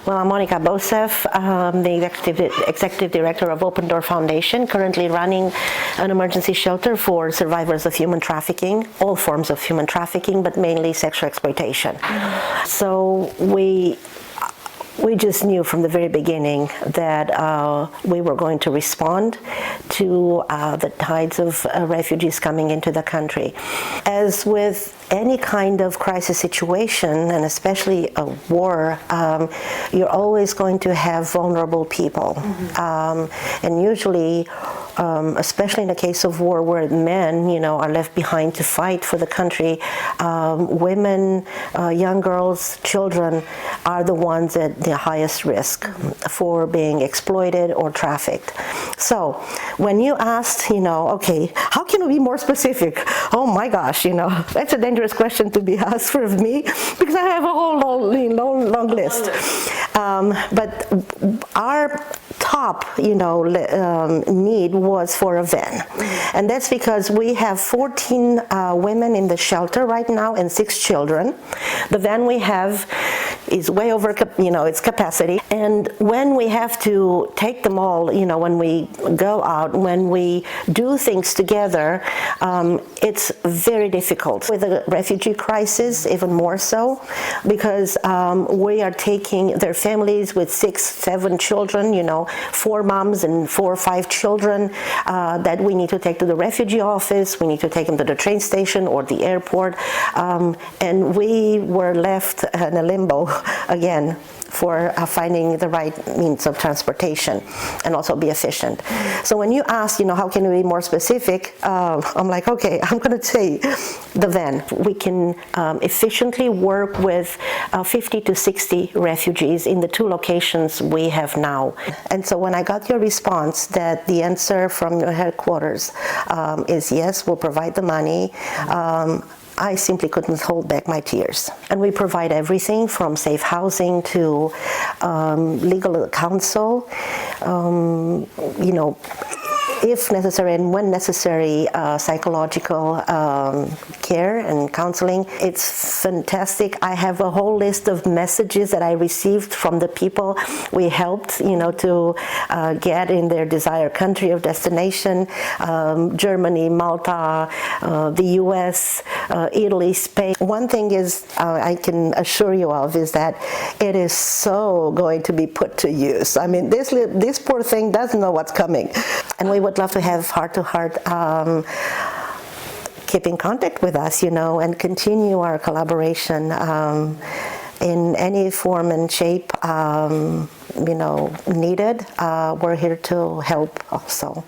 Well, I'm Monica Bosev, the executive director of Open Door Foundation, currently running an emergency shelter for survivors of human trafficking, all forms of human trafficking, but mainly sexual exploitation. So we just knew from the very beginning that we were going to respond to the tides of refugees coming into the country. As with any kind of crisis situation, and especially a war, you're always going to have vulnerable people. And usually, especially in the case of war where men, are left behind to fight for the country, women, young girls, children are the ones at the highest risk for being exploited or trafficked. So when you asked, okay, how can we be more specific? Oh my gosh, that's a dangerous question to be asked for me because I have a whole long list. But our top, need was for a van. And that's because we have 14 women in the shelter right now and 6 children. The van we have is way over, its capacity. And when we have to take them all, when we go out, when we do things together, it's very difficult. With the refugee crisis, even more so, because we are taking their families with 6, 7 children, 4 moms and 4 or 5 children that we need to take to the refugee office. We need to take them to the train station or the airport. And we were left in a limbo again for finding the right means of transportation and also be efficient. So when you ask, how can we be more specific, I'm like, okay, I'm going to say the van. We can efficiently work with 50 to 60 refugees in the 2 locations we have now. And so when I got your response that the answer from your headquarters is yes, we'll provide the money, I simply couldn't hold back my tears. And we provide everything from safe housing to legal counsel, if necessary and when necessary, psychological care and counseling. It's fantastic. I have a whole list of messages that I received from the people we helped, to get in their desired country of destination, Germany, Malta, the US, Italy, Spain. One thing is I can assure you of is that it is so going to be put to use. I mean, this poor thing doesn't know what's coming. And we would love to have heart-to-heart keep in contact with us, and continue our collaboration in any form and shape, needed. We're here to help also.